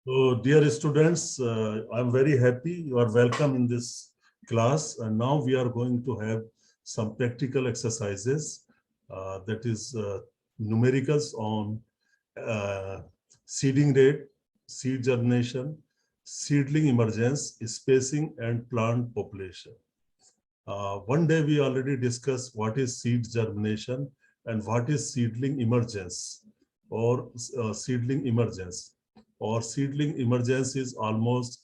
So, dear students, I'm very happy you are welcome in this class. And now we are going to have some practical exercises, that is numericals on uh, seeding rate, seed germination, seedling emergence, spacing, and plant population. One day we already discussed what is seed germination and what is seedling emergence or seedling emergence. Or seedling emergence is almost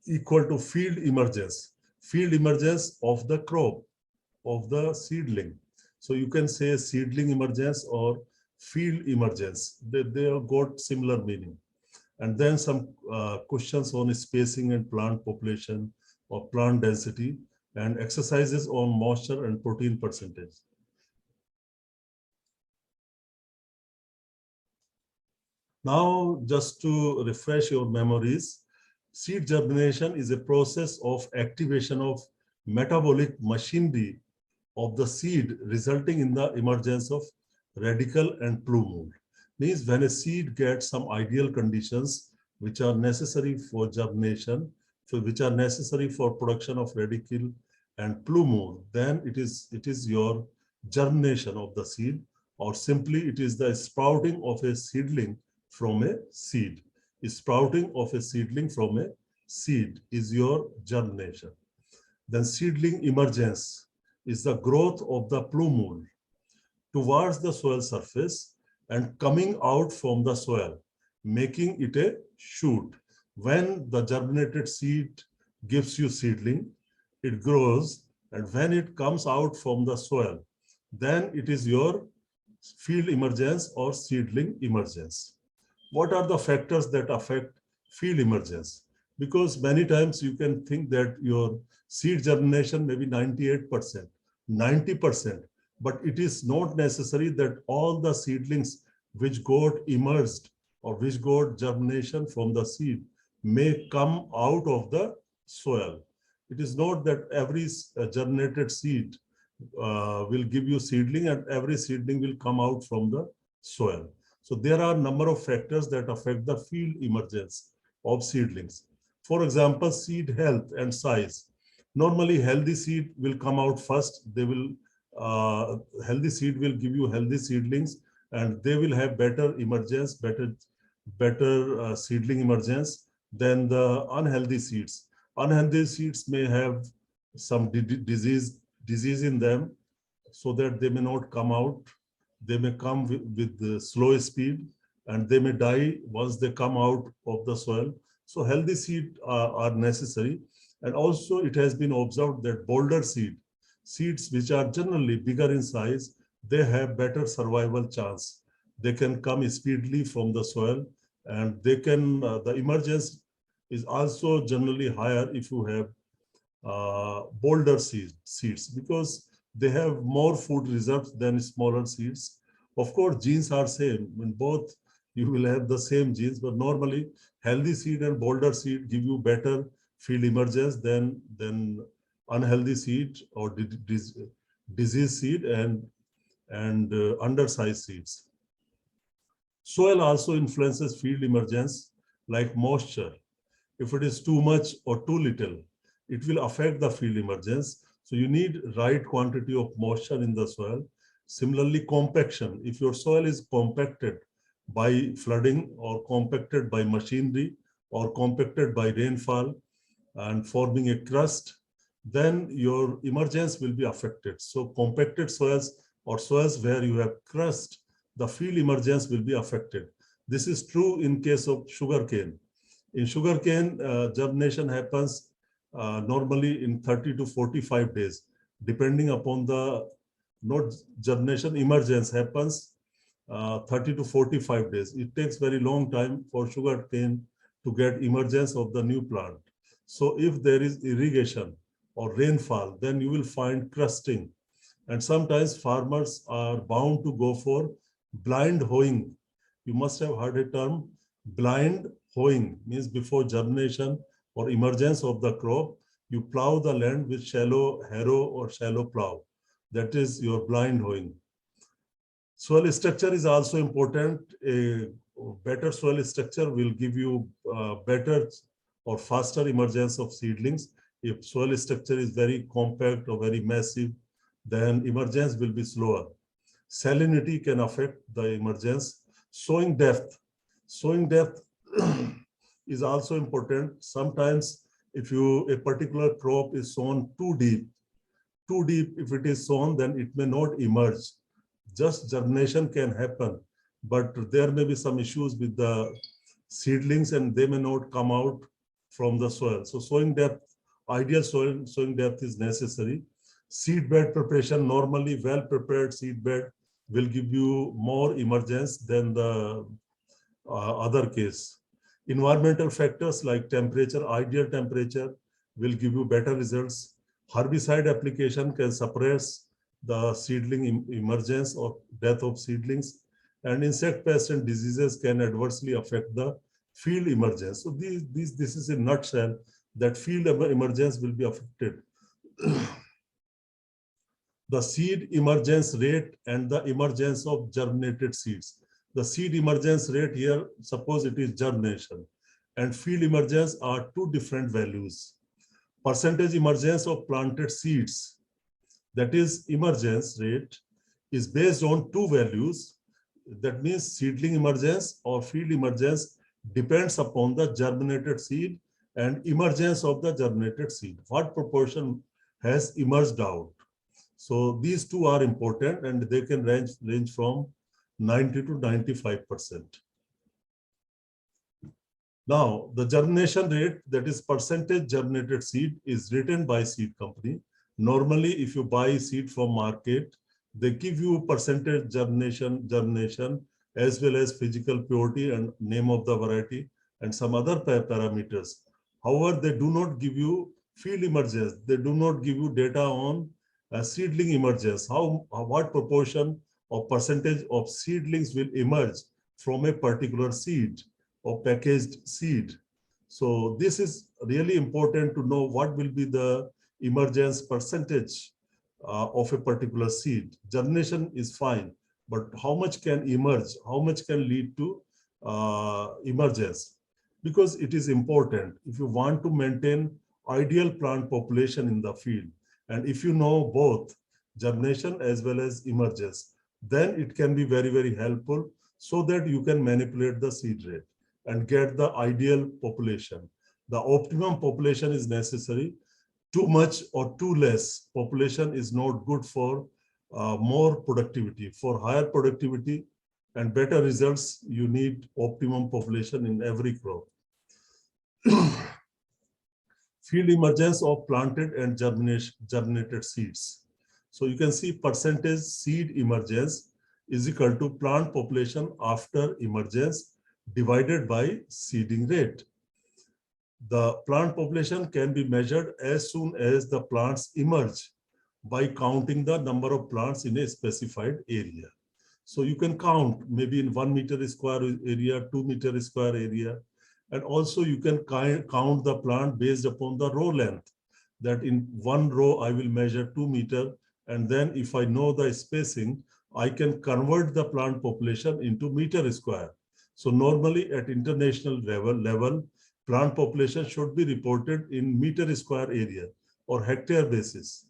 equal to field emergence of the crop, of the seedling. So you can say seedling emergence or field emergence. They have got similar meaning. And then some questions on spacing and plant population or plant density, and exercises on moisture and protein percentage. Now, just to refresh your memories, seed germination is a process of activation of metabolic machinery of the seed, resulting in the emergence of radicle and plumule. Means when a seed gets some ideal conditions which are necessary for germination, which are necessary for production of radicle and plumule, then it is your germination of the seed, or simply it is the sprouting of a seedling from a seed. Sprouting of a seedling from a seed is your germination. Then seedling emergence is the growth of the plumule towards the soil surface and coming out from the soil, making it a shoot. When the germinated seed gives you seedling, it grows, and when it comes out from the soil, then it is your field emergence or seedling emergence. What are the factors that affect field emergence? Because many times you can think that your seed germination may be 98%, 90%, but it is not necessary that all the seedlings which got emerged or which got germination from the seed may come out of the soil. It is not that every germinated seed will give you seedling and every seedling will come out from the soil. So there are a number of factors that affect the field emergence of seedlings. For example, seed health and size. Normally, healthy seed will come out first. Healthy seed will give you healthy seedlings, and they will have better emergence, better seedling emergence than the unhealthy seeds. Unhealthy seeds may have some disease in them, so that they may not come out. They may come with the slow speed, and they may die once they come out of the soil. So healthy seed are necessary. And also it has been observed that bolder seeds which are generally bigger in size, they have better survival chance. They can come speedily from the soil, and they can, the emergence is also generally higher if you have bolder seeds, because they have more food reserves than smaller seeds. Of course, genes are same. In both, you will have the same genes, but normally healthy seed and bolder seed give you better field emergence than unhealthy seed or disease seed and undersized seeds. Soil also influences field emergence, like moisture. If it is too much or too little, it will affect the field emergence. So you need right quantity of moisture in the soil. Similarly, compaction. If your soil is compacted by flooding or compacted by machinery or compacted by rainfall and forming a crust, then your emergence will be affected. So compacted soils or soils where you have crust, the field emergence will be affected. This is true in case of sugarcane. In sugarcane, germination happens normally in 30 to 45 days, depending upon the, not germination, emergence happens 30 to 45 days. It takes very long time for sugarcane to get emergence of the new plant. So if there is irrigation or rainfall, then you will find crusting. And sometimes farmers are bound to go for blind hoeing. You must have heard a term, blind hoeing, means before germination or emergence of the crop, you plow the land with shallow harrow or shallow plow. That is your blind hoeing. Soil structure is also important. better soil structure will give you better or faster emergence of seedlings. If soil structure is very compact or very massive, then emergence will be slower. Salinity can affect the emergence. Sowing depth. Sowing depth is also important. Sometimes if a particular crop is sown too deep, if it is sown, then it may not emerge. Just germination can happen, but there may be some issues with the seedlings and they may not come out from the soil. So sowing depth, ideal sowing depth is necessary. Seed bed preparation, normally well-prepared seed bed will give you more emergence than the other case. Environmental factors like temperature, ideal temperature will give you better results. Herbicide application can suppress the seedling emergence or death of seedlings, and insect pests and diseases can adversely affect the field emergence. So this is a nutshell that field emergence will be affected. The seed emergence rate and the emergence of germinated seeds. The seed emergence rate here, suppose it is germination, and field emergence are two different values. Percentage emergence of planted seeds, that is emergence rate, is based on two values. That means seedling emergence or field emergence depends upon the germinated seed and emergence of the germinated seed. What proportion has emerged out? So these two are important and they can range from 90 to 95%. Now, the germination rate, that is percentage germinated seed, is written by seed company. Normally, if you buy seed from market, they give you percentage germination as well as physical purity and name of the variety and some other parameters. However, they do not give you field emergence. They do not give you data on seedling emergence. What proportion or percentage of seedlings will emerge from a particular seed or packaged seed. So this is really important to know what will be the emergence percentage of a particular seed. Germination is fine, but how much can emerge? How much can lead to emergence? Because it is important if you want to maintain ideal plant population in the field. And if you know both germination as well as emergence, then it can be very, very helpful so that you can manipulate the seed rate and get the ideal population. The optimum population is necessary. Too much or too less population is not good for more productivity. For higher productivity and better results, you need optimum population in every crop. Field emergence of planted and germinated seeds. So you can see percentage seed emergence is equal to plant population after emergence divided by seeding rate. The plant population can be measured as soon as the plants emerge by counting the number of plants in a specified area. So you can count maybe in 1 meter square area, 2 meter square area, and also you can count the plant based upon the row length. That in one row I will measure 2 meter, and then if I know the spacing, I can convert the plant population into meter square. So normally at international level, plant population should be reported in meter square area or hectare basis.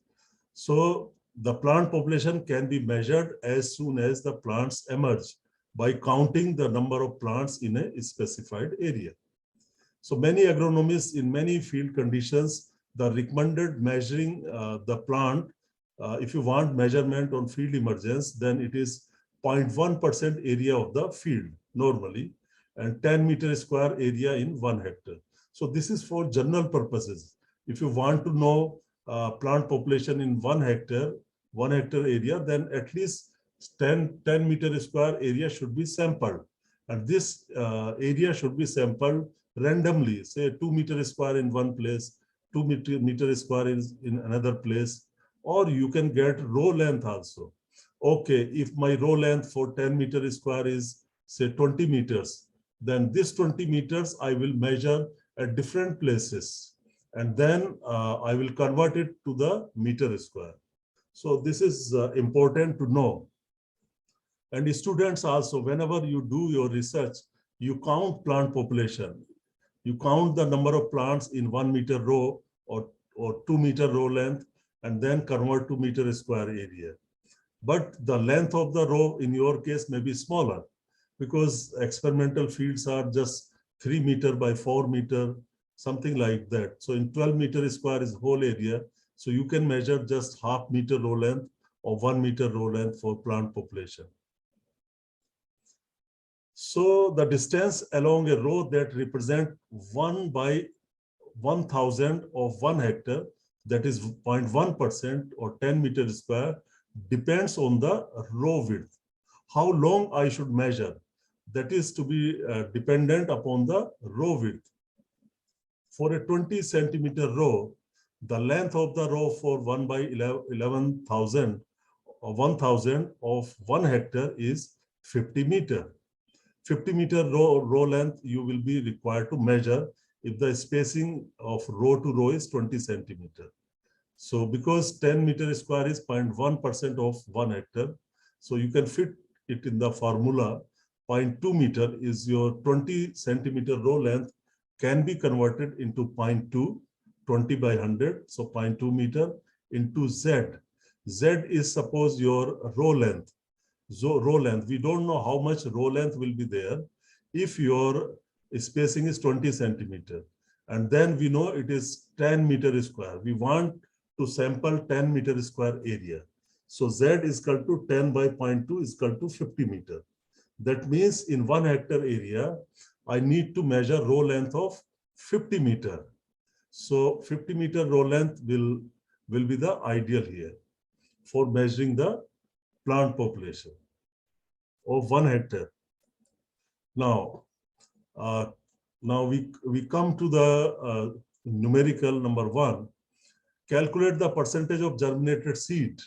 So the plant population can be measured as soon as the plants emerge by counting the number of plants in a specified area. So many agronomists in many field conditions, the recommended measuring the plant, if you want measurement on field emergence, then it is 0.1% area of the field normally, and 10 meter square area in 1 hectare. So this is for general purposes. If you want to know plant population in 1 hectare area, then at least 10 meter square area should be sampled. And this area should be sampled randomly, say 2 meter square in one place, 2 meter square in another place, or you can get row length also. Okay, if my row length for 10 meter square is say 20 meters, then this 20 meters I will measure at different places, and then I will convert it to the meter square. So this is important to know. And students also, whenever you do your research, you count plant population. You count the number of plants in 1 meter row or 2 meter row length, and then convert to meter square area. But the length of the row in your case may be smaller because experimental fields are just 3 meter by 4 meter, something like that. So in 12 meter square is whole area. So you can measure just half meter row length or 1 meter row length for plant population. So the distance along a row that represent 1 by 1000 of 1 hectare, that is 0.1% or 10 meters square, depends on the row width. How long I should measure, that is to be dependent upon the row width. For a 20 centimeter row, the length of the row for 1 by 11,000 or 1000 of 1 hectare is 50 meter. 50 meter row length you will be required to measure if the spacing of row to row is 20 centimeter. So because 10 meter square is 0.1% of 1 hectare, so you can fit it in the formula. 0.2 meter is your 20 centimeter row length can be converted into 0.2, 20 by 100, so 0.2 meter into Z. Z is suppose your row length. So row length, we don't know how much row length will be there if your spacing is 20 centimeter. And then we know it is 10 meter square. We want to sample 10 meter square area. So Z is equal to 10 by 0.2 is equal to 50 meter. That means in 1 hectare area, I need to measure row length of 50 meter. So 50 meter row length will be the ideal here for measuring the plant population of 1 hectare. Now we come to the numerical number 1. Calculate the percentage of germinated seed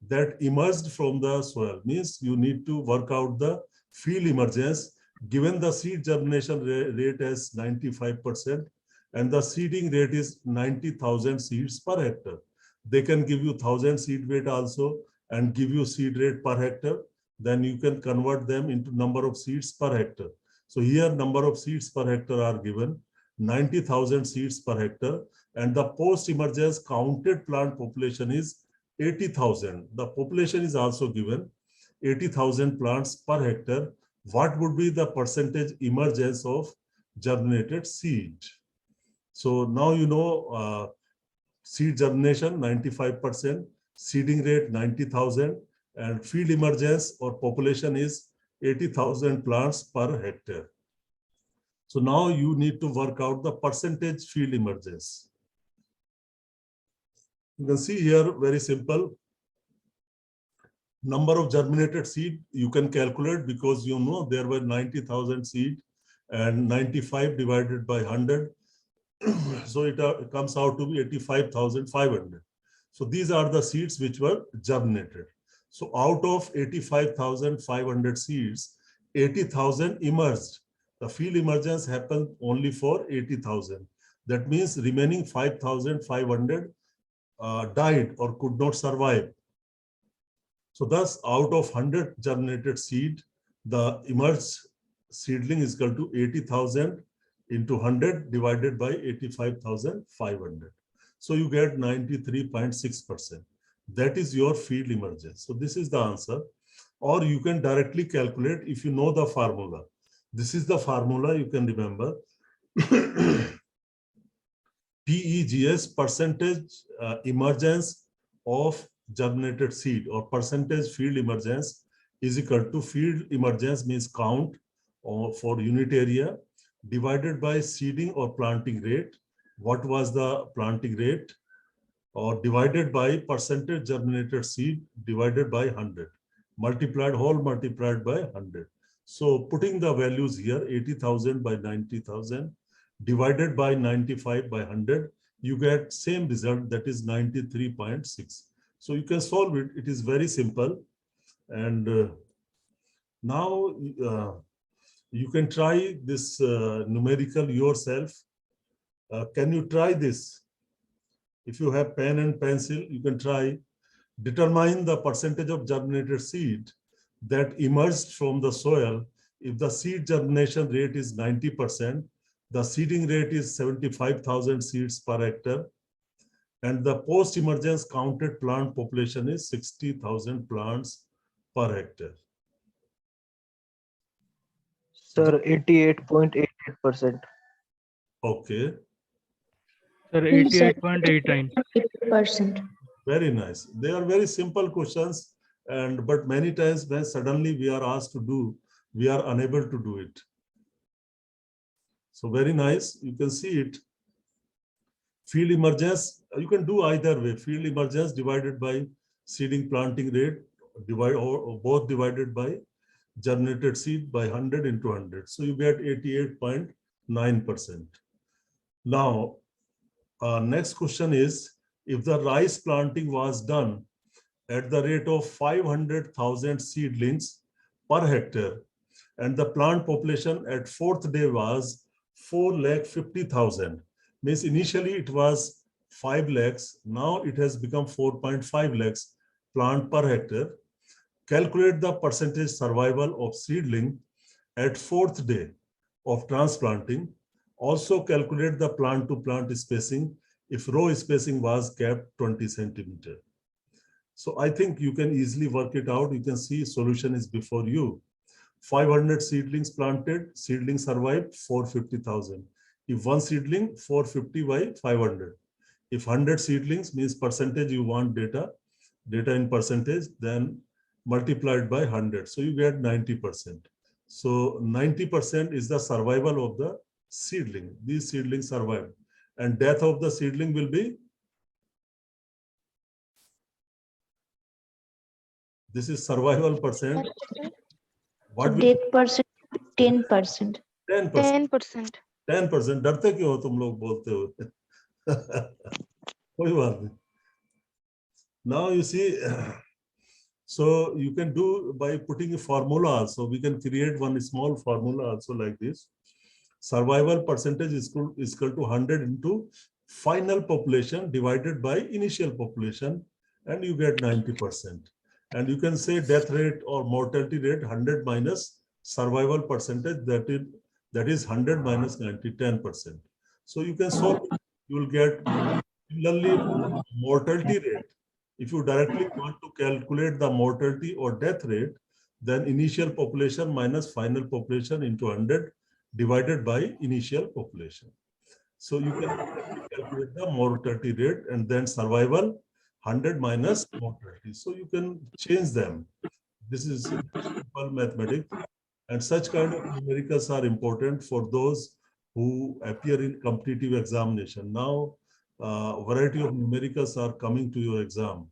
that emerged from the soil. Means you need to work out the field emergence given the seed germination rate as 95% and the seeding rate is 90,000 seeds per hectare. They can give you 1,000 seed weight also and give you seed rate per hectare. Then you can convert them into number of seeds per hectare. So here number of seeds per hectare are given, 90,000 seeds per hectare, and the post-emergence counted plant population is 80,000. The population is also given, 80,000 plants per hectare. What would be the percentage emergence of germinated seed? So now you know seed germination 95%, seeding rate 90,000, and field emergence or population is 80,000 plants per hectare. So now you need to work out the percentage field emergence. You can see here, very simple. Number of germinated seed you can calculate because you know there were 90,000 seed and 95 divided by 100. So it comes out to be 85,500. So these are the seeds which were germinated. So out of 85,500 seeds, 80,000 emerged. The field emergence happened only for 80,000. That means remaining 5,500 died or could not survive. So thus out of 100 germinated seed, the emerged seedling is equal to 80,000 into 100 divided by 85,500. So you get 93.6%. That is your field emergence. So this is the answer. Or you can directly calculate if you know the formula. This is the formula you can remember. PEGS, percentage emergence of germinated seed, or percentage field emergence, is equal to field emergence means count for unit area divided by seeding or planting rate. What was the planting rate? Or divided by percentage germinated seed divided by 100, multiplied by 100. So putting the values here, 80,000 by 90,000 divided by 95 by 100, you get same result, that is 93.6. So you can solve it. It is very simple. And now you can try this numerical yourself. Can you try this? If you have pen and pencil, you can try. Determine the percentage of germinated seed that emerged from the soil If the seed germination rate is 90%, the seeding rate is 75,000 seeds per hectare, and the post-emergence counted plant population is 60,000 plants per hectare. Sir, 88.88%. Okay, Sir, 88.89. 80%. very nice. They are very simple questions, but many times when suddenly we are asked to do, we are unable to do it. So very nice. You can see it. Field emergence, you can do either way. Field emergence divided by seeding planting rate, or both divided by germinated seed by 100 into 100. So you get 88.9%. Now, next question is, if the rice planting was done at the rate of 500,000 seedlings per hectare, and the plant population at 4th day was 4,50,000, means initially it was 5 lakhs, now it has become 4.5 lakhs plant per hectare. Calculate the percentage survival of seedling at 4th day of transplanting. Also calculate the plant to plant spacing if row spacing was kept 20 centimeter. So I think you can easily work it out. You can see solution is before you. 500 seedlings planted, seedling survived 450,000. If one seedling, 450 by 500. If 100 seedlings means percentage you want data in percentage, then multiplied by 100. So you get 90%. So 90% is the survival of the seedling. These seedlings survive. And death of the seedling will be, this is survival percent. What will Death percent 10%. 10%. 10%. 10%. डरते क्यों हो तुम लोग बोलते हो? कोई बात नहीं. Now you see, so you can do by putting a formula also. We can create one small formula also like this. Survival percentage is equal to 100 into final population divided by initial population, and you get 90%. And you can say death rate or mortality rate 100 minus survival percentage, that is 100 minus 90, 10%. So you can solve it. You will get similarly mortality rate. If you directly want to calculate the mortality or death rate, then initial population minus final population into 100 divided by initial population. So you can calculate the mortality rate and then survival 100 minus mortality. So you can change them. This is simple mathematics, and such kind of numericals are important for those who appear in competitive examination. Now, variety of numericals are coming to your exam.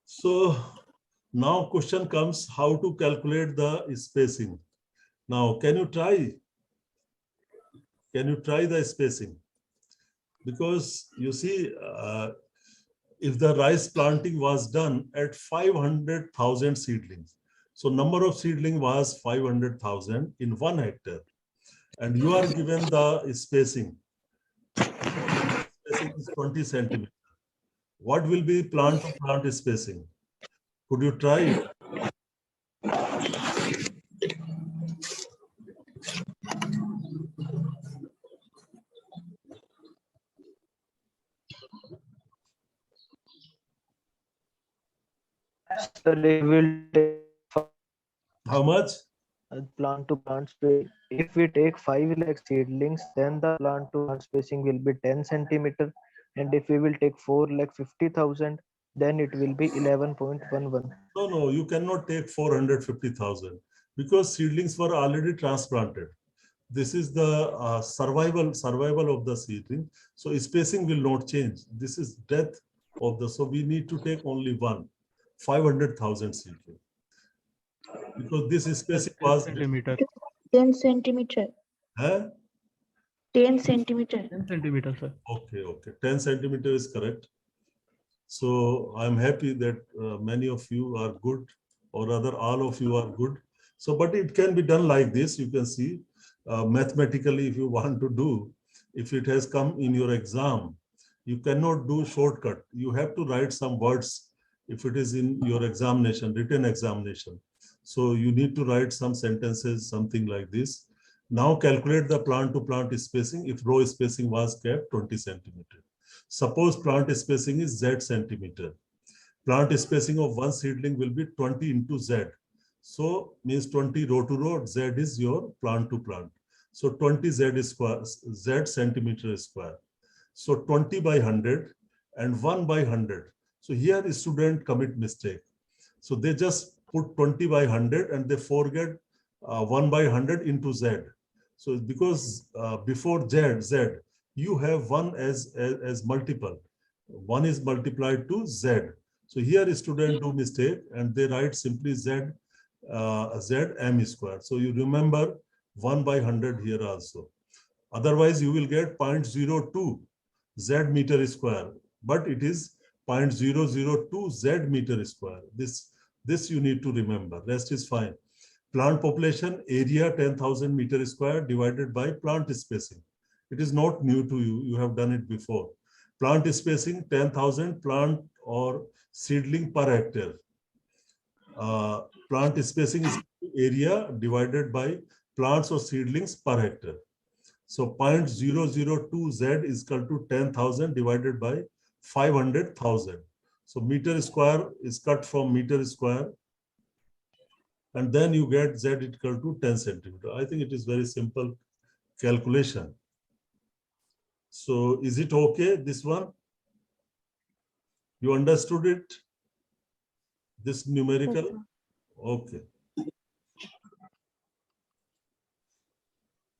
So now question comes, how to calculate the spacing. Now, can you try the spacing? Because you see, if the rice planting was done at 500,000 seedlings, so number of seedling was 500,000 in 1 hectare, and you are given the spacing. Spacing is 20 centimeters. What will be plant to plant spacing? Could you try it? Sir, it will take How much? plant to plant space. If we take 5 lakh seedlings, then the plant to plant spacing will be 10 centimeter. And if we will take 4,50,000, then it will be 11.11. No, you cannot take 450,000 because seedlings were already transplanted. This is the survival of the seedling. So spacing will not change. This is death of the, so we need to take only 500,000 seedling. Because this spacing was 10 centimeter. 10 centimeter. Huh? 10 centimeter. 10 centimeter, sir. Okay. 10 centimeter is correct. So I'm happy that many of you are good, or rather all of you are good. So, but it can be done like this. You can see mathematically, if you want to do, if it has come in your exam, you cannot do shortcut. You have to write some words if it is in your examination, written examination. So you need to write some sentences, something like this. Now calculate the plant to plant spacing if row spacing was kept 20 centimeter. Suppose plant spacing is Z centimeter. Plant spacing of one seedling will be 20 into Z. So means 20 row to row, Z is your plant to plant. So 20 Z square, Z centimeter square. So 20 by 100 and 1 by 100. So here the student commit mistake. So they just put 20 by 100 and they forget 1 by 100 into Z. So because before Z, you have 1 as multiple. 1 is multiplied to Z. So here a student do mistake and they write simply Z m square. So you remember 1 by 100 here also. Otherwise you will get 0.02 Z meter square, but it is 0.002 Z meter square. This you need to remember. Rest is fine. Plant population area 10,000 meter square divided by plant spacing. It is not new to you. You have done it before. Plant spacing 10,000 plant or seedling per hectare. Plant spacing is area divided by plants or seedlings per hectare. So 0.002 Z is equal to 10,000 divided by 500,000. So meter square is cut from meter square. And then you get Z equal to 10 centimeter. I think it is very simple calculation. So is it okay, this one? You understood it? This numerical? Okay.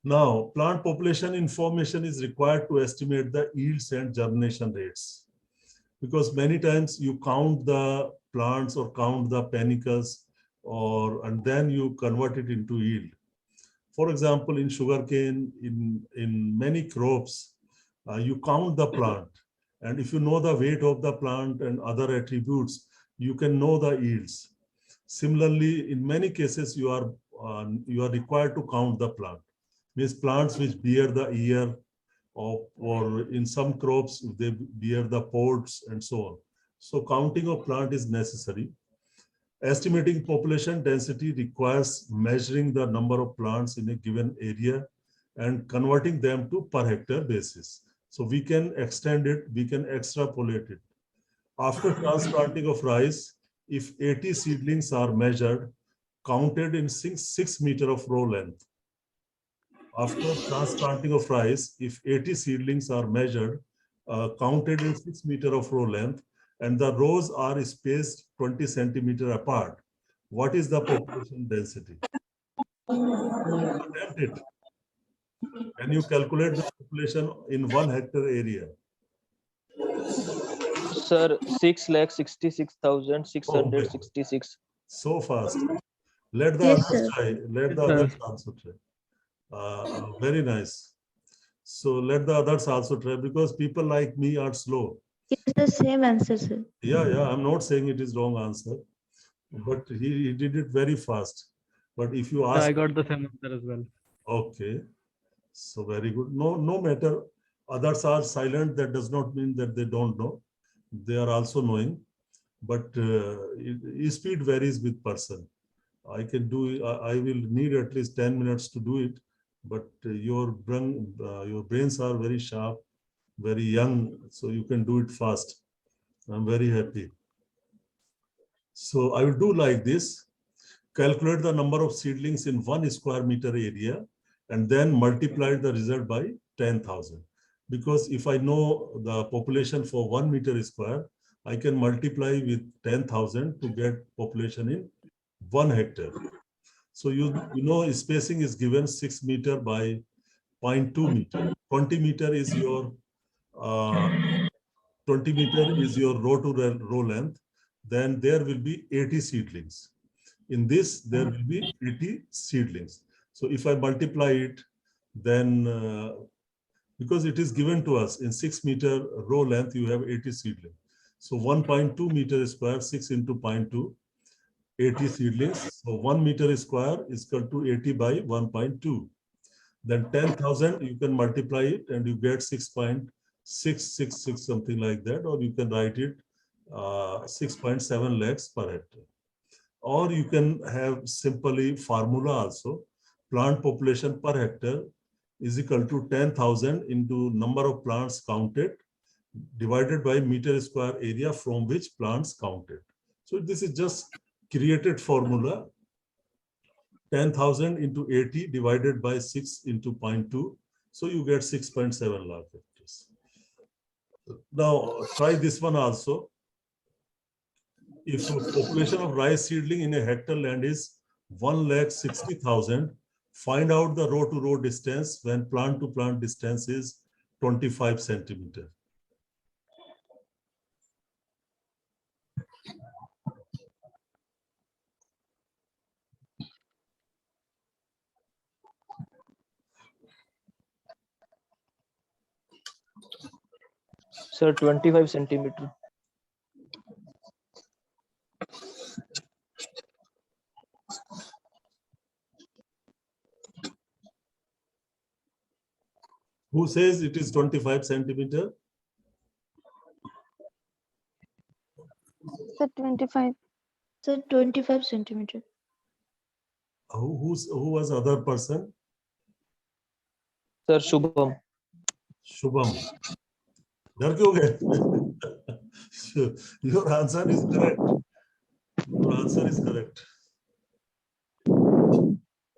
Now, plant population information is required to estimate the yields and germination rates. Because many times you count the plants or count the panicles and then you convert it into yield. For example, in sugarcane, in many crops, you count the plant. And if you know the weight of the plant and other attributes, you can know the yields. Similarly, in many cases, you are required to count the plant. Means plants which bear the ear, or in some crops, they bear the pods and so on. So counting of plant is necessary. Estimating population density requires measuring the number of plants in a given area and converting them to per hectare basis. So we can extend it, we can extrapolate it. After transplanting of rice, if 80 seedlings are measured, counted in 6 meter of row length. After transplanting of rice, if 80 seedlings are measured, counted in 6 meter of row length, and the rows are spaced 20 centimeter apart, what is the population density? Attempt it. Can you calculate the population in 1 hectare area? Sir, 6,66,666. So fast. Let the Yes, others sir. try. Let the Yes, others sir. also try. Very nice. So let the others also try, because people like me are slow. It's the same answer, sir. Yeah, I'm not saying it is wrong answer, but he did it very fast. But if you I ask, got the same answer as well. okay, so very good. No matter. Others are silent. That does not mean that they don't know. They are also knowing, but speed varies with person. I can do. I will need at least 10 minutes to do it, but your brains are very sharp, very young, so you can do it fast. I'm very happy. So I will do like this. Calculate the number of seedlings in 1 square meter area and then multiply the result by 10,000. Because if I know the population for 1 meter square, I can multiply with 10,000 to get population in 1 hectare. So you know spacing is given 6 meter by 0.2 meter. 20 meter is your 20 meter is your row to row length. Then there will be 80 seedlings. In this, there will be 80 seedlings. So if I multiply it, then because it is given to us in 6 meter row length, you have 80 seedlings. So 1.2 meter square, 6 into 0.2, 80 seedlings. So 1 meter square is equal to 80 by 1.2. Then 10,000, you can multiply it and you get 6.666, something like that, or you can write it 6.7 lakhs per hectare. or you can have simply formula also. Plant population per hectare is equal to 10,000 into number of plants counted divided by meter square area from which plants counted. So this is just created formula. 10,000 into 80 divided by 6 into 0.2. So you get 6.7 lakh hectares. Now try this one also. If population of rice seedling in a hectare land is 1,60,000, find out the row to row distance when plant to plant distance is 25 centimeter. Sir, 25 centimeter. Who says it is 25 centimeter? Sir, 25. Sir, 25 centimeter. Who was other person? Sir, Shubham. Shubham. डर क्यों गए? Your answer is correct. Your answer is correct.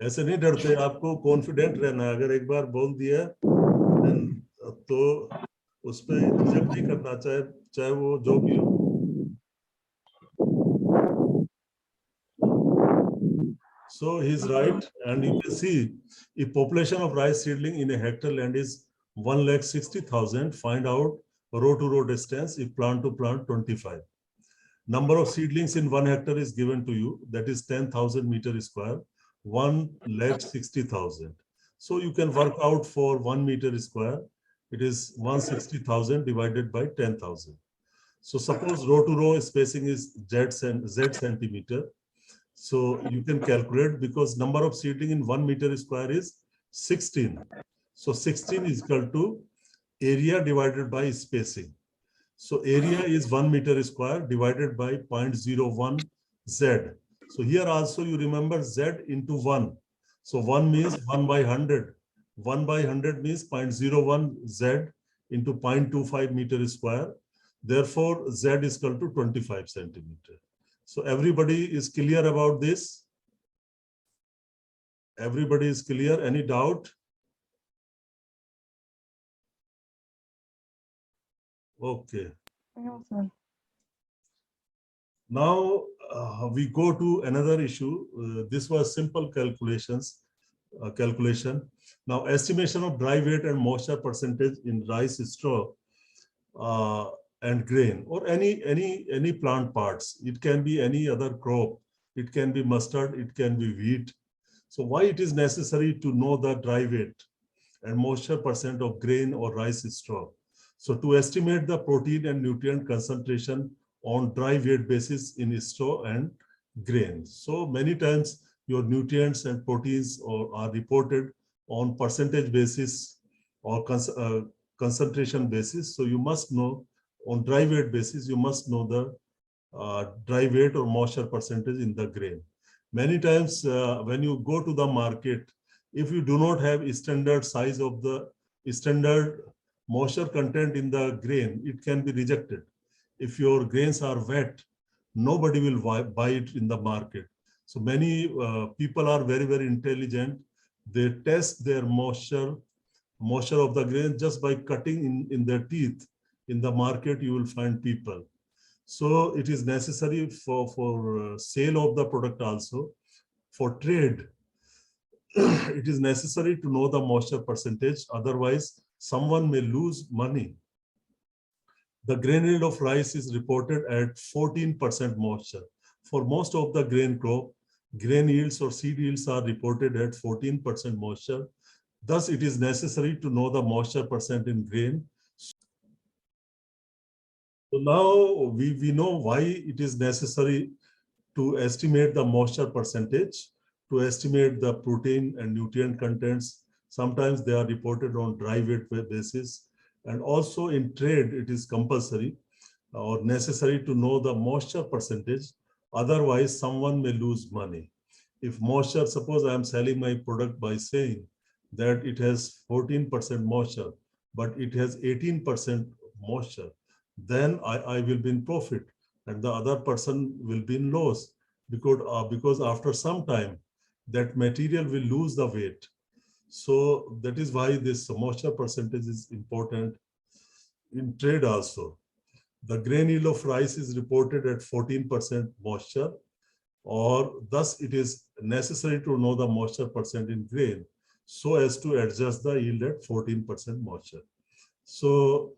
ऐसे नहीं डरते, आपको confident रहना है. अगर एक बार बोल दिया तो उस पे रिजेक्ट नहीं करना, चाहे वो जो भी हो. So he's right, and you can see if population of rice seedling in a hectare land is 1,60,000, find out row to row distance if plant to plant 25. Number of seedlings in 1 hectare is given to you, that is 10,000 meter square, 1,60,000. So you can work out for 1 meter square, it is 160,000 divided by 10,000. So suppose row to row spacing is Z centimeter. So you can calculate, because number of seedling in 1 meter square is 16. So 16 is equal to area divided by spacing. So area is 1 meter square divided by 0.01 Z. So here also you remember Z into 1. So 1 means 1 by 100. 1 by 100 means 0.01 Z into 0.25 meter square. Therefore, Z is equal to 25 centimeter. So everybody is clear about this? Everybody is clear? Any doubt? Okay. No, sir. Now we go to another issue. This was simple calculation. Now estimation of dry weight and moisture percentage in rice straw and grain, or any plant parts. It can be any other crop. It can be mustard. It can be wheat. So why it is necessary to know the dry weight and moisture percent of grain or rice straw? So to estimate the protein and nutrient concentration on dry weight basis in straw and grain. So many times your nutrients and proteins are reported on percentage basis or concentration basis. So you must know on dry weight basis, you must know the dry weight or moisture percentage in the grain. Many times when you go to the market, if you do not have a standard size of the standard moisture content in the grain, it can be rejected. If your grains are wet, nobody will buy it in the market. So many people are very, very intelligent. They test their moisture of the grain just by cutting in their teeth. In the market, you will find people. So it is necessary for sale of the product also. For trade, it is necessary to know the moisture percentage. Otherwise, someone may lose money. The grain yield of rice is reported at 14% moisture. For most of the grain crop, grain yields or seed yields are reported at 14% moisture. Thus, it is necessary to know the moisture percent in grain. So now we know why it is necessary to estimate the moisture percentage, to estimate the protein and nutrient contents. Sometimes they are reported on dry weight basis. And also in trade, it is compulsory or necessary to know the moisture percentage Otherwise, someone may lose money. If moisture, suppose I am selling my product by saying that it has 14% moisture, but it has 18% moisture, then I will be in profit and the other person will be in loss because after some time that material will lose the weight. So that is why this moisture percentage is important in trade also. The grain yield of rice is reported at 14% moisture, or thus it is necessary to know the moisture percent in grain so as to adjust the yield at 14% moisture. So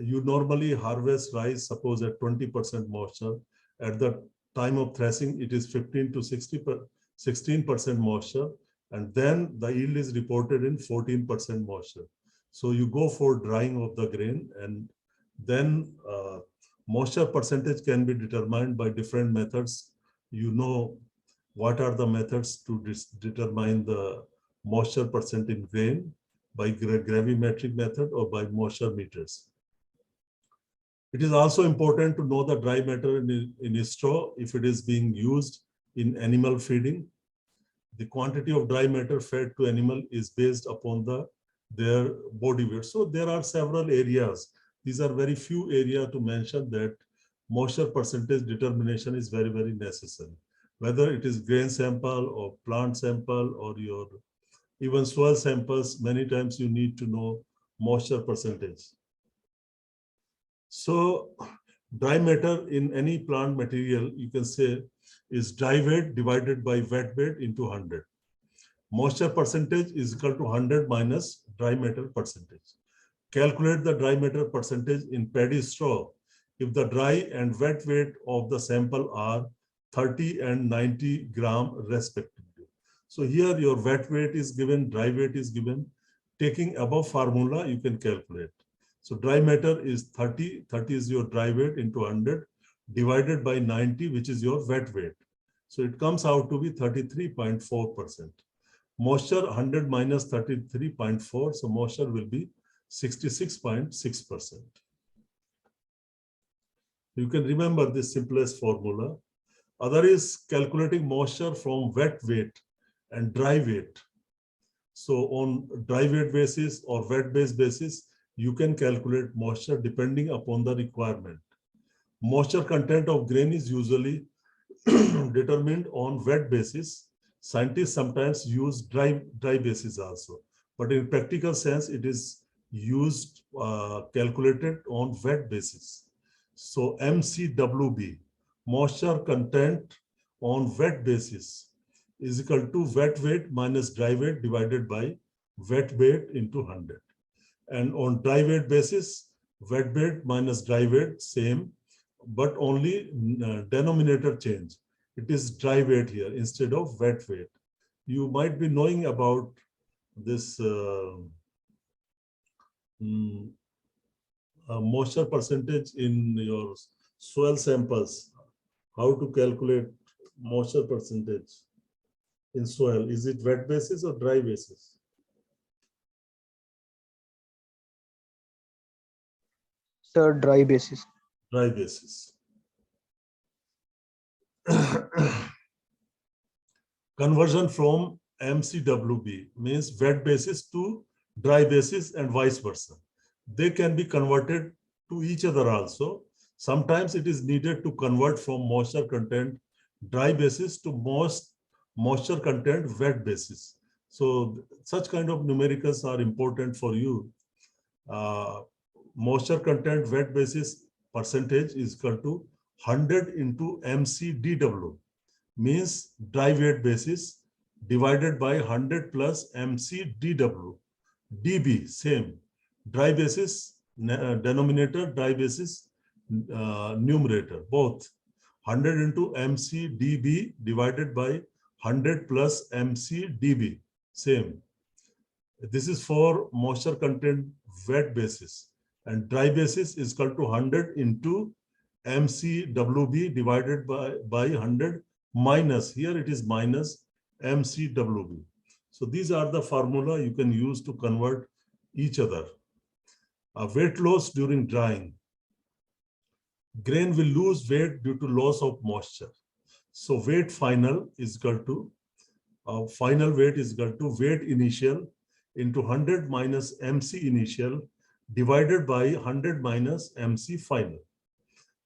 you normally harvest rice, suppose at 20% moisture. At the time of threshing, it is 15 to 16% moisture, and then the yield is reported in 14% moisture. So you go for drying of the grain, and then moisture percentage can be determined by different methods. You know what are the methods to determine the moisture percent in grain, by gravimetric method or by moisture meters. It is also important to know the dry matter in straw if it is being used in animal feeding. The quantity of dry matter fed to animal is based upon their body weight. So there are several areas. These are very few areas to mention that moisture percentage determination is very, very necessary. Whether it is grain sample or plant sample or your even soil samples, many times you need to know moisture percentage. So dry matter in any plant material, you can say, is dry weight divided by wet weight into 100. Moisture percentage is equal to 100 minus dry matter percentage. Calculate the dry matter percentage in paddy straw if the dry and wet weight of the sample are 30 and 90 gram respectively. So here your wet weight is given, dry weight is given. Taking above formula, you can calculate. So dry matter is 30, 30 is your dry weight into 100 divided by 90, which is your wet weight. So it comes out to be 33.4%. Moisture 100 minus 33.4, so moisture will be 66.6%. You can remember this simplest formula. Other is calculating moisture from wet weight and dry weight. So on dry weight basis or wet base basis, you can calculate moisture depending upon the requirement. Moisture content of grain is usually determined on wet basis. Scientists sometimes use dry basis also, but in practical sense, it is used, calculated on wet basis. So MCWB, moisture content on wet basis, is equal to wet weight minus dry weight divided by wet weight into 100. And on dry weight basis, wet weight minus dry weight, same, but only denominator change. It is dry weight here instead of wet weight. You might be knowing about this moisture percentage in your soil samples, how to calculate moisture percentage in soil. Is it wet basis or dry basis? Sir, dry basis. Dry basis. Conversion from MCWB means wet basis to dry basis and vice versa. They can be converted to each other also. Sometimes it is needed to convert from moisture content dry basis to moisture content wet basis. So such kind of numericals are important for you. Moisture content wet basis percentage is equal to 100 into MCDW, means dry weight basis, divided by 100 plus MCDW. DB, same. Dry basis, denominator, dry basis, numerator, both. 100 into MCDB divided by 100 plus MCDB, same. This is for moisture content wet basis, and dry basis is equal to 100 into MCWB divided by 100 minus, here it is minus MCWB. So these are the formula you can use to convert each other. Weight loss during drying. Grain will lose weight due to loss of moisture. So weight final is equal to final weight is equal to weight initial into 100 minus MC initial divided by 100 minus MC final.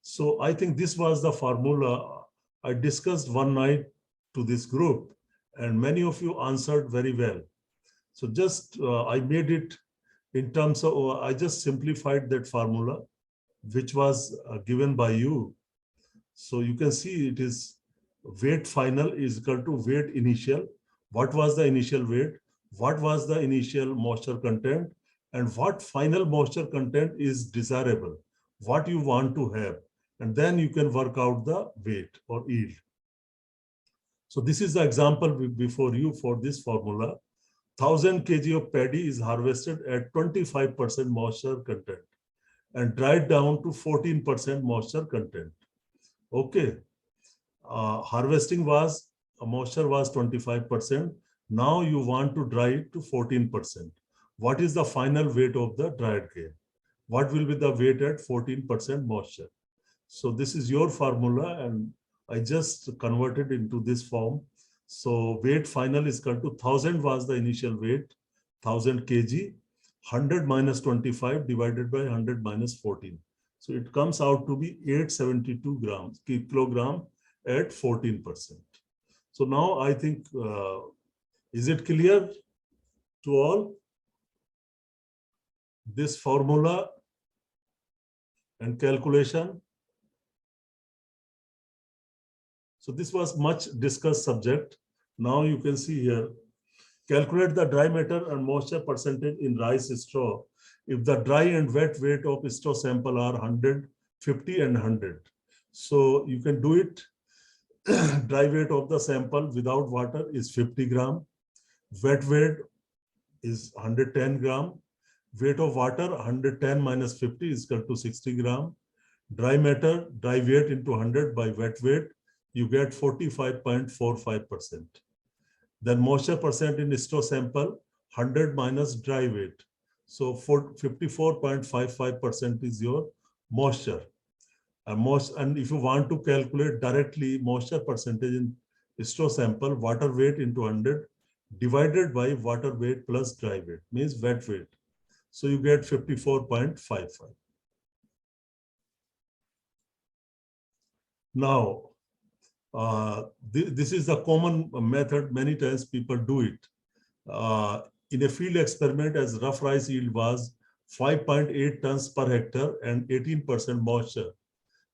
So I think this was the formula I discussed one night to this group, and many of you answered very well. So just I made it in terms of, I just simplified that formula, which was given by you. So you can see it is weight final is equal to weight initial. What was the initial weight? What was the initial moisture content? And what final moisture content is desirable? What you want to have? And then you can work out the weight or yield. So this is the example before you for this formula. 1000 kg of paddy is harvested at 25% moisture content and dried down to 14% moisture content. Okay. Harvesting was, moisture was 25%. Now you want to dry it to 14%. What is the final weight of the dried grain? What will be the weight at 14% moisture? So this is your formula, and I just converted into this form. So weight final is equal to 1000 was the initial weight, 1000 kg, 100 minus 25 divided by 100 minus 14. So it comes out to be 872 grams, kilogram at 14%. So now I think, is it clear to all? This formula and calculation. So this was much discussed subject. Now you can see here, calculate the dry matter and moisture percentage in rice straw if the dry and wet weight of straw sample are 100, 50 and 100. So you can do it. Dry weight of the sample without water is 50 gram. Wet weight is 110 gram. Weight of water 110 minus 50 is equal to 60 gram. Dry matter, dry weight into 100 by wet weight, you get 45.45%. Then moisture percent in straw sample, 100 minus dry weight. So 54.55% is your moisture. And if you want to calculate directly moisture percentage in straw sample, water weight into 100 divided by water weight plus dry weight means wet weight. So you get 54.55. Now, this is the common method. Many times people do it. In a field experiment, as rough rice yield was 5.8 tons per hectare and 18% moisture.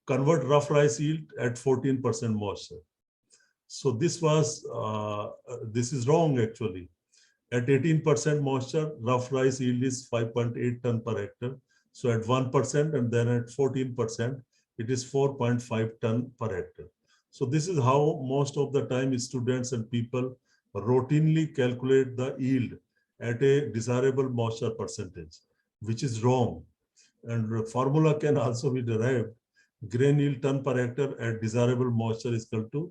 Convert rough rice yield at 14% moisture. So this is wrong actually. At 18% moisture, rough rice yield is 5.8 ton per hectare. So at 1% and then at 14%, it is 4.5 ton per hectare. So this is how most of the time students and people routinely calculate the yield at a desirable moisture percentage, which is wrong. And the formula can also be derived. Grain yield ton per hectare at desirable moisture is equal to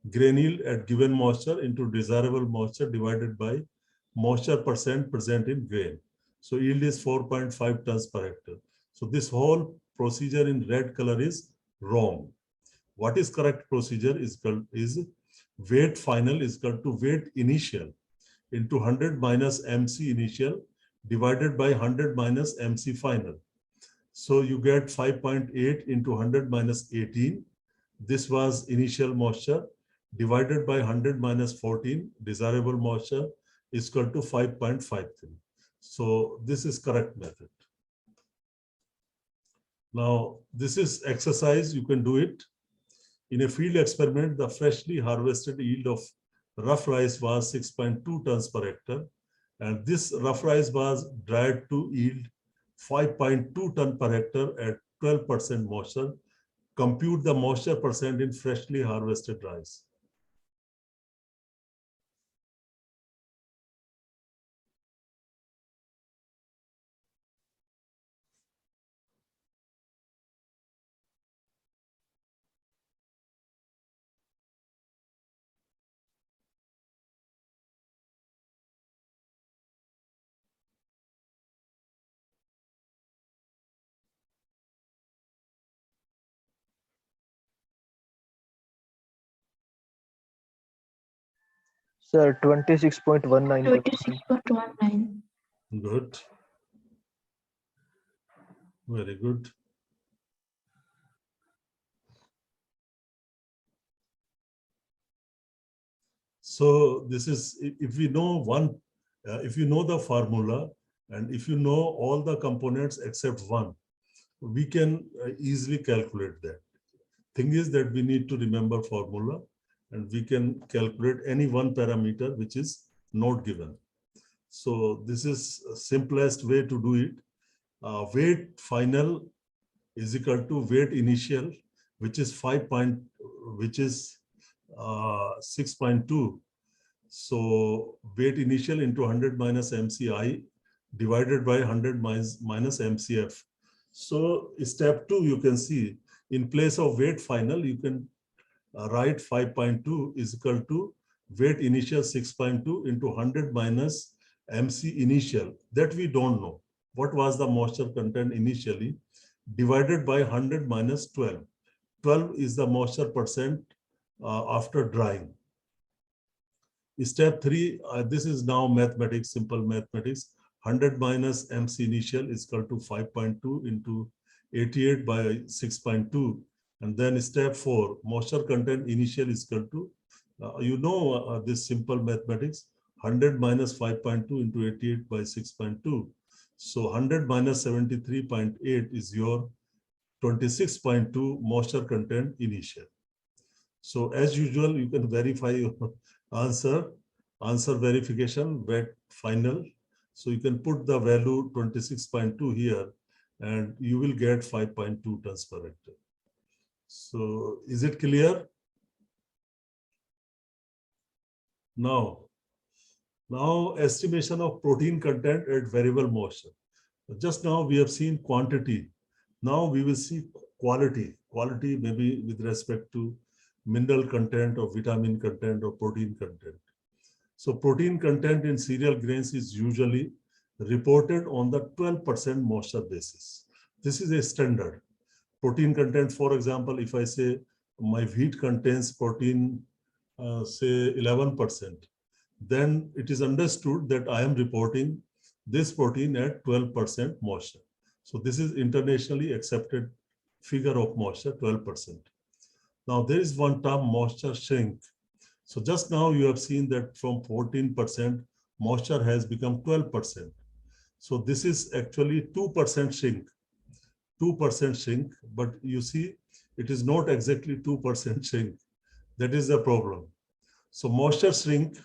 grain yield at given moisture into desirable moisture divided by moisture percent present in grain. So yield is 4.5 tons per hectare. So this whole procedure in red color is wrong. What is correct procedure is weight final is equal to weight initial into 100 minus MC initial divided by 100 minus MC final. So you get 5.8 into 100 minus 18. This was initial moisture divided by 100 minus 14, desirable moisture is equal to 5.53. So this is correct method. Now, this is exercise, you can do it. In a field experiment, the freshly harvested yield of rough rice was 6.2 tons per hectare. And this rough rice was dried to yield 5.2 ton per hectare at 12% moisture. Compute the moisture percent in freshly harvested rice. Sir, 26.19%. 26.19. Good. Very good. So this is, if we know one, if you know the formula, and if you know all the components except one, we can easily calculate that. Thing is that we need to remember formula, and we can calculate any one parameter which is not given. So this is simplest way to do it. Weight final is equal to weight initial, which is 6.2. So weight initial into 100 minus MCI divided by 100 minus MCF. So step 2, you can see in place of weight final, you can write 5.2 is equal to weight initial 6.2 into 100 minus MC initial. That we don't know. What was the moisture content initially? Divided by 100 minus 12. 12 is the moisture percent after drying. Step 3, this is now mathematics, simple mathematics. 100 minus MC initial is equal to 5.2 into 88 by 6.2. And then step 4, moisture content initial is equal to, this simple mathematics, 100 minus 5.2 into 88 by 6.2. So 100 minus 73.8 is your 26.2 moisture content initial. So as usual, you can verify your answer verification, weight final. So you can put the value 26.2 here, and you will get 5.2 tons per hectare. So is it clear? Now estimation of protein content at variable moisture. Just now we have seen quantity. Now we will see quality. Quality maybe with respect to mineral content or vitamin content or protein content. So protein content in cereal grains is usually reported on the 12% moisture basis. This is a standard. Protein content, for example, if I say my wheat contains protein, say 11%, then it is understood that I am reporting this protein at 12% moisture. So this is internationally accepted figure of moisture, 12%. Now there is one term, moisture shrink. So just now you have seen that from 14%, moisture has become 12%. So this is actually 2% shrink. 2% shrink, but you see, it is not exactly 2% shrink. That is the problem. So moisture shrink,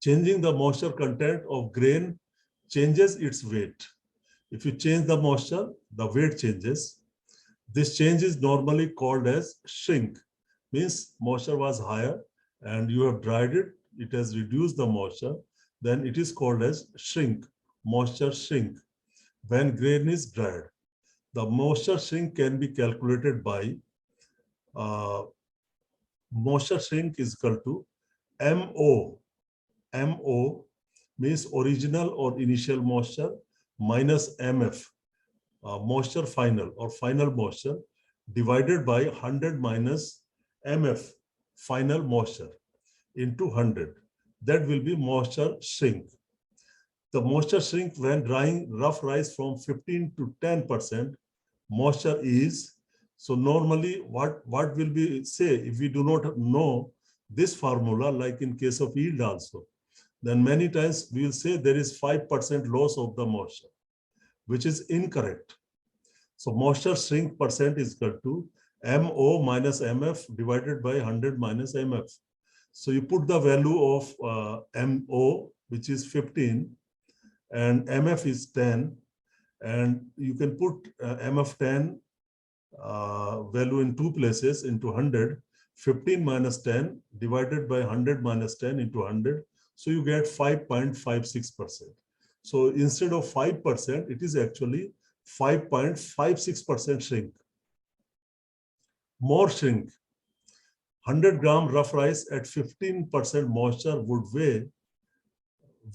changing the moisture content of grain changes its weight. If you change the moisture, the weight changes. This change is normally called as shrink. Means moisture was higher and you have dried it, it has reduced the moisture, then it is called as shrink, moisture shrink. When grain is dried, the moisture shrink can be calculated by moisture shrink is equal to MO. MO means original or initial moisture minus MF, moisture final or final moisture, divided by 100 minus MF, final moisture, into 100. That will be moisture shrink. The moisture shrink when drying rough rice from 15 to 10% moisture is. So normally what will we say if we do not know this formula, like in case of yield also, then many times we will say there is 5% loss of the moisture, which is incorrect. So moisture shrink percent is equal to MO minus MF divided by 100 minus MF. So you put the value of MO, which is 15, and MF is 10, and you can put MF 10 value in two places into 100, 15 minus 10 divided by 100 minus 10 into 100. So you get 5.56%. So instead of 5%, it is actually 5.56% shrink. More shrink. 100 gram rough rice at 15% moisture would weigh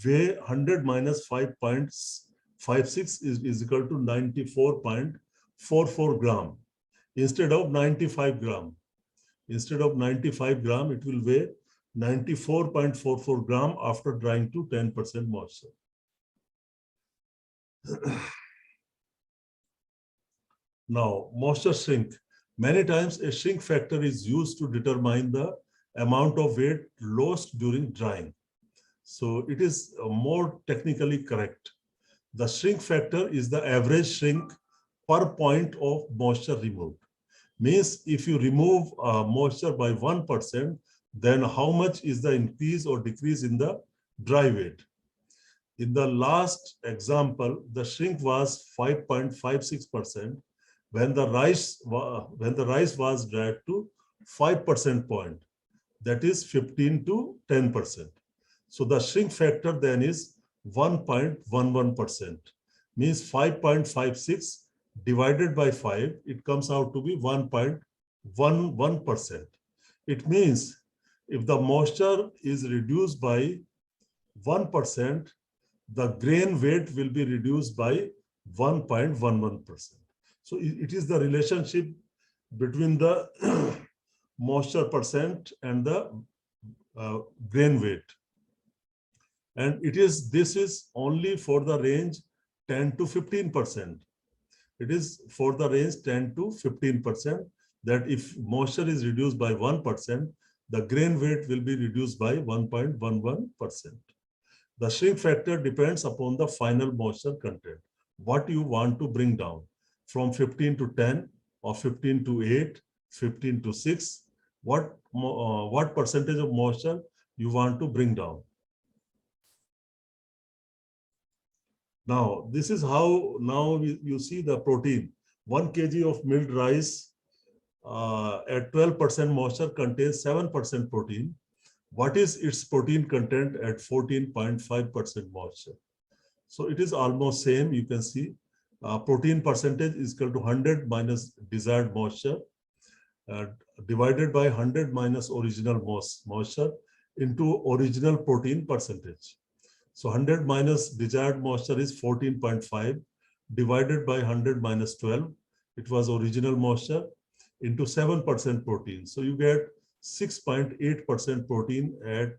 100 minus 5.56 is equal to 94.44 gram instead of 95 gram. Instead of 95 gram, it will weigh 94.44 gram after drying to 10% moisture. Now, moisture shrink. Many times a shrink factor is used to determine the amount of weight lost during drying. So it is more technically correct. The shrink factor is the average shrink per point of moisture removed. Means if you remove moisture by 1%, then how much is the increase or decrease in the dry weight? In the last example, the shrink was 5.56% when the rice was dried to 5% point, that is 15 to 10%. So the shrink factor then is 1.11%, means 5.56 divided by 5, it comes out to be 1.11%. It means if the moisture is reduced by 1%, the grain weight will be reduced by 1.11%. So it is the relationship between the moisture percent and the grain weight. And this is only for the range 10 to 15%. It is for the range 10 to 15% that if moisture is reduced by 1%, the grain weight will be reduced by 1.11%. The shrink factor depends upon the final moisture content. What you want to bring down from 15 to 10 or 15 to 8, 15 to 6, what percentage of moisture you want to bring down. Now, this is how now you see the protein. 1 kg of milled rice at 12% moisture contains 7% protein. What is its protein content at 14.5% moisture? So it is almost same. You can see protein percentage is equal to 100 minus desired moisture divided by 100 minus original moisture into original protein percentage. So 100 minus desired moisture is 14.5 divided by 100 minus 12. It was original moisture into 7% protein. So you get 6.8% protein at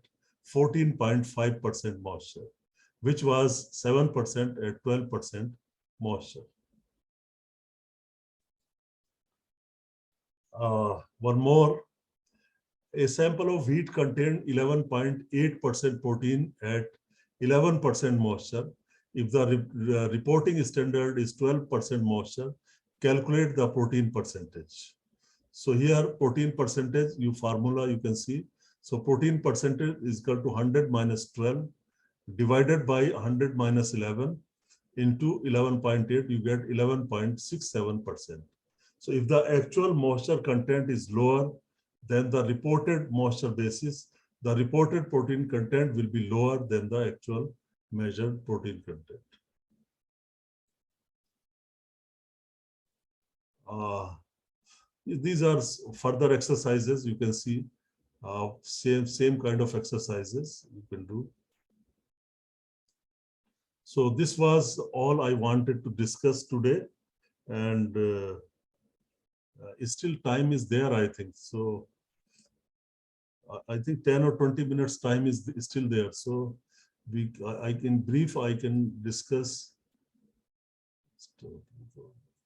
14.5% moisture, which was 7% at 12% moisture. One more. A sample of wheat contained 11.8% protein at 11% moisture. If the reporting standard is 12% moisture, calculate the protein percentage. So here protein percentage, formula you can see. So protein percentage is equal to 100 minus 12 divided by 100 minus 11 into 11.8, you get 11.67%. So if the actual moisture content is lower than the reported moisture basis, the reported protein content will be lower than the actual measured protein content. These are further exercises. You can see same kind of exercises you can do. So this was all I wanted to discuss today, and still time is there, I think. So I think 10 or 20 minutes time is still there. So I can discuss.